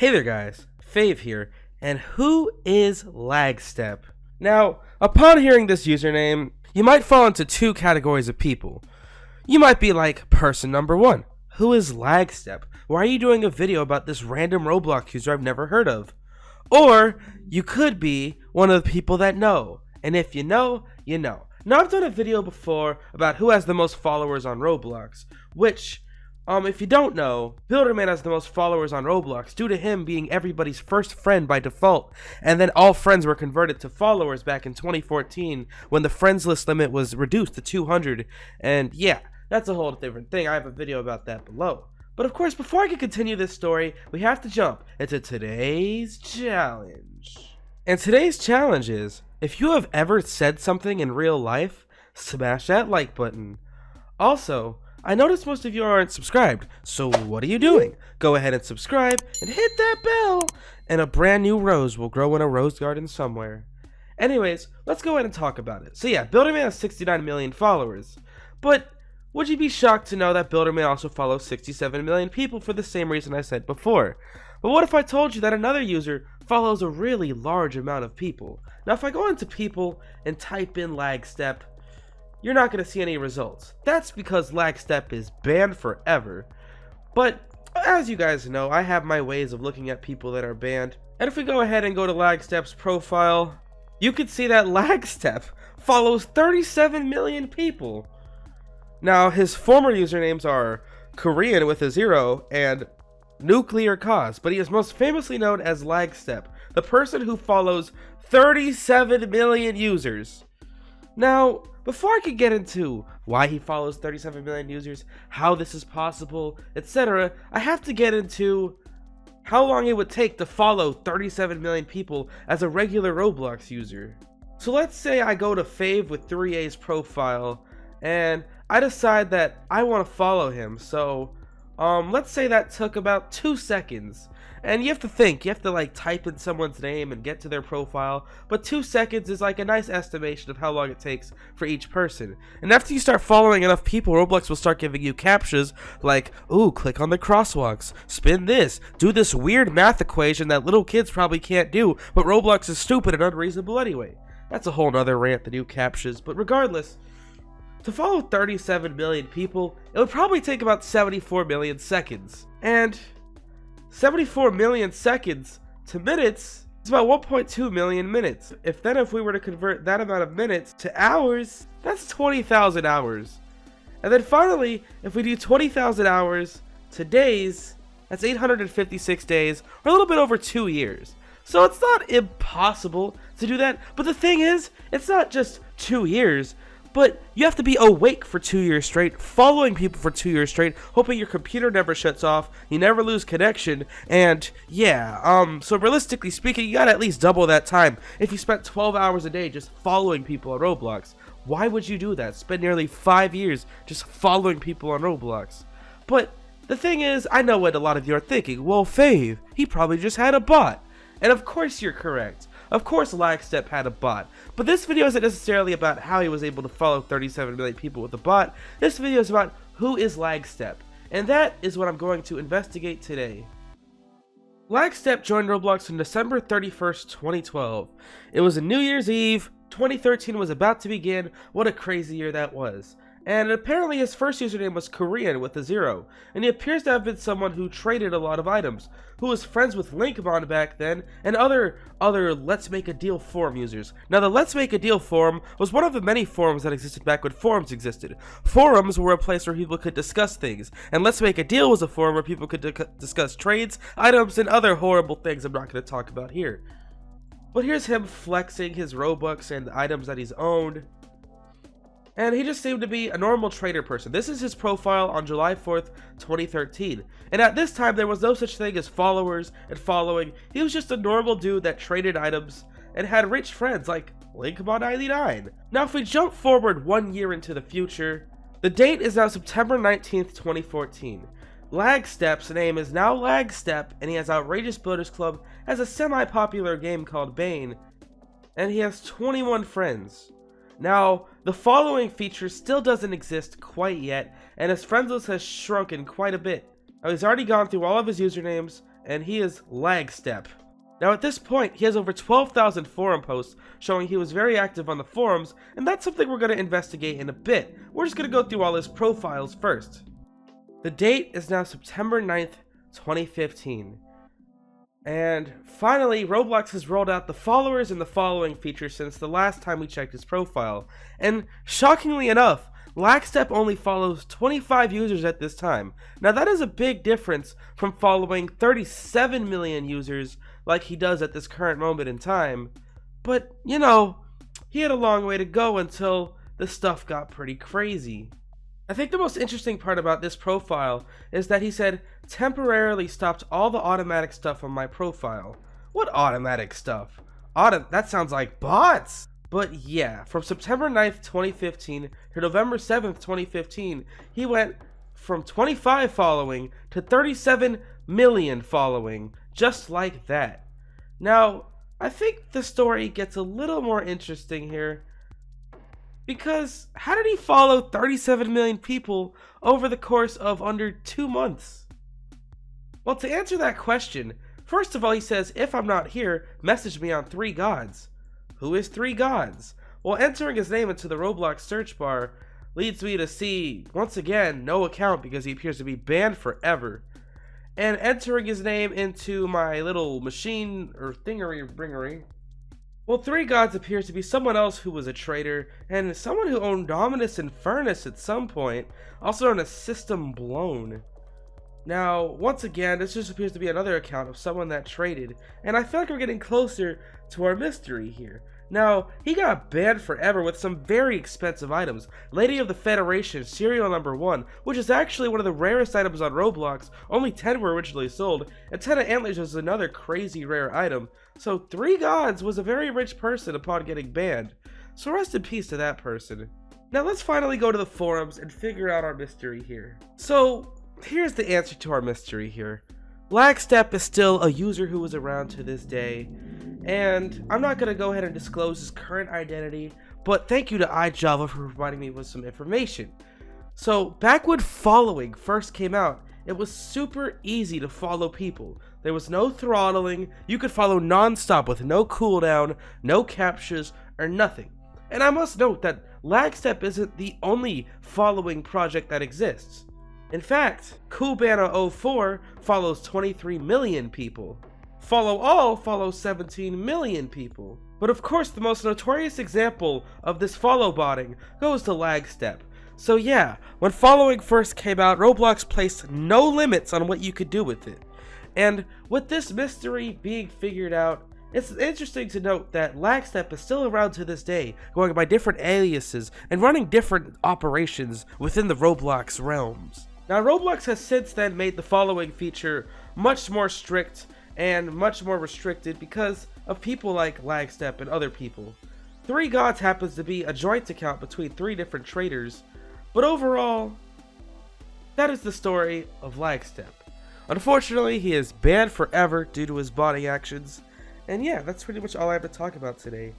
Hey there guys, Fave here, and who is Lagstep? Now, upon hearing this username, you might fall into two categories of people. You might be like, person number one, who is Lagstep? Why are you doing a video about this random Roblox user I've never heard of? Or, you could be one of the people that know, and if you know, you know. Now I've done a video before about who has the most followers on Roblox, which, if you don't know, Builderman has the most followers on Roblox due to him being everybody's first friend by default, and then all friends were converted to followers back in 2014 when the friends list limit was reduced to 200, and yeah, that's a whole different thing. I have a video about that below. But of course, before I can continue this story, we have to jump into today's challenge. And today's challenge is, if you have ever said something in real life, smash that like button. Also, I noticed most of you aren't subscribed, so what are you doing? Go ahead and subscribe and hit that bell, and a brand new rose will grow in a rose garden somewhere. Anyways, let's go ahead and talk about it. So yeah, Builderman has 69 million followers, but would you be shocked to know that Builderman also follows 67 million people for the same reason I said before? But what if I told you that another user follows a really large amount of people? Now if I go into people and type in Lagstep, you're not going to see any results. That's because Lagstep is banned forever. But as you guys know, I have my ways of looking at people that are banned. And if we go ahead and go to Lagstep's profile, you can see that Lagstep follows 37 million people. Now his former usernames are Korean with a 0 and Nuclear Cause, but he is most famously known as Lagstep, the person who follows 37 million users. Now, before I could get into why he follows 37 million users, how this is possible, etc., I have to get into how long it would take to follow 37 million people as a regular Roblox user. So let's say I go to Fave with 3A's profile, and I decide that I want to follow him, so let's say that took about 2 seconds. And you have to think, you have to like type in someone's name and get to their profile, but 2 seconds is like a nice estimation of how long it takes for each person. And after you start following enough people, Roblox will start giving you captchas like, ooh, click on the crosswalks, spin this, do this weird math equation that little kids probably can't do, but Roblox is stupid and unreasonable anyway. That's a whole nother rant, the new captchas, but regardless, to follow 37 million people, it would probably take about 74 million seconds. And 74 million seconds to minutes is about 1.2 million minutes. If we were to convert that amount of minutes to hours, that's 20,000 hours. And then finally, if we do 20,000 hours to days, that's 856 days, or a little bit over 2 years. So it's not impossible to do that, but the thing is, it's not just 2 years, but you have to be awake for 2 years straight, following people for 2 years straight, hoping your computer never shuts off, you never lose connection, and yeah, so realistically speaking, you gotta at least double that time. If you spent 12 hours a day just following people on Roblox, why would you do that? Spend nearly 5 years just following people on Roblox. But the thing is, I know what a lot of you are thinking, well, Fave, he probably just had a bot. And of course you're correct. Of course Lagstep had a bot, but this video isn't necessarily about how he was able to follow 37 million people with a bot. This video is about who is Lagstep, and that is what I'm going to investigate today. Lagstep joined Roblox on December 31st, 2012. It was a New Year's Eve, 2013 was about to begin, what a crazy year that was. And apparently his first username was Korean with a 0, and he appears to have been someone who traded a lot of items, who was friends with Linkmon back then, and other Let's Make a Deal forum users. Now the Let's Make a Deal forum was one of the many forums that existed back when forums existed. Forums were a place where people could discuss things, and Let's Make a Deal was a forum where people could discuss trades, items, and other horrible things I'm not going to talk about here. But here's him flexing his Robux and the items that he's owned. And he just seemed to be a normal trader person. This is his profile on July 4th, 2013. And at this time, there was no such thing as followers and following. He was just a normal dude that traded items and had rich friends like Linkmon99. Now, if we jump forward 1 year into the future, the date is now September 19th, 2014. Lagstep's name is now Lagstep, and he has Outrageous Builders Club, has a semi-popular game called Bane, and he has 21 friends. Now, the following feature still doesn't exist quite yet, and his friends list has shrunken quite a bit. Now, he's already gone through all of his usernames, and he is Lagstep. Now at this point, he has over 12,000 forum posts showing he was very active on the forums, and that's something we're going to investigate in a bit. We're just going to go through all his profiles first. The date is now September 9th, 2015. And finally, Roblox has rolled out the followers and the following feature since the last time we checked his profile. And shockingly enough, Lagstep only follows 25 users at this time. Now that is a big difference from following 37 million users like he does at this current moment in time. But, you know, he had a long way to go until the stuff got pretty crazy. I think the most interesting part about this profile is that he said, temporarily stopped all the automatic stuff on my profile. What automatic stuff? That sounds like bots! But yeah, from September 9th, 2015 to November 7th, 2015, he went from 25 following to 37 million following, just like that. Now, I think the story gets a little more interesting here, because how did he follow 37 million people over the course of under 2 months? Well, to answer that question, first of all, he says, if I'm not here, message me on 3 gods. Who is 3 gods? Well, entering his name into the Roblox search bar leads me to see, once again, no account because he appears to be banned forever. And entering his name into my little machine or thingery-bringery, well, 3 gods appears to be someone else who was a traitor, and someone who owned Dominus and Furnace at some point, also known as System Blown. Now, once again, this just appears to be another account of someone that traded, and I feel like we're getting closer to our mystery here. Now, he got banned forever with some very expensive items. Lady of the Federation, serial number 1, which is actually one of the rarest items on Roblox. Only 10 were originally sold, and 10 of Antlers is another crazy rare item. So 3 gods was a very rich person upon getting banned. So rest in peace to that person. Now let's finally go to the forums and figure out our mystery here. So here's the answer to our mystery here. Lagstep is still a user who is around to this day, and I'm not going to go ahead and disclose his current identity, but thank you to iJava for providing me with some information. So back when following first came out, it was super easy to follow people. There was no throttling, you could follow non-stop with no cooldown, no captures, or nothing. And I must note that Lagstep isn't the only following project that exists. In fact, Cubana04 follows 23 million people. Follow All follows 17 million people. But of course, the most notorious example of this follow botting goes to Lagstep. So yeah, when following first came out, Roblox placed no limits on what you could do with it. And with this mystery being figured out, it's interesting to note that Lagstep is still around to this day, going by different aliases and running different operations within the Roblox realms. Now, Roblox has since then made the following feature much more strict and much more restricted because of people like Lagstep and other people. 3 gods happens to be a joint account between 3 different traders, but overall, that is the story of Lagstep. Unfortunately, he is banned forever due to his botting actions, and yeah, that's pretty much all I have to talk about today.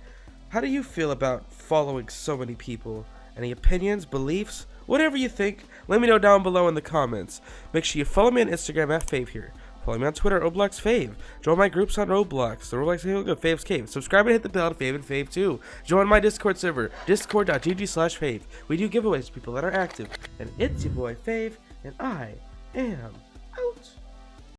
How do you feel about following so many people? Any opinions, beliefs, whatever you think, let me know down below in the comments. Make sure you follow me on Instagram at Fave here. Follow me on Twitter at Roblox Fave. Join my groups on Roblox, the Roblox Fave's Cave. Subscribe and hit the bell to Fave and Fave too. Join my Discord server, discord.gg/Fave. We do giveaways to people that are active. And it's your boy Fave, and I am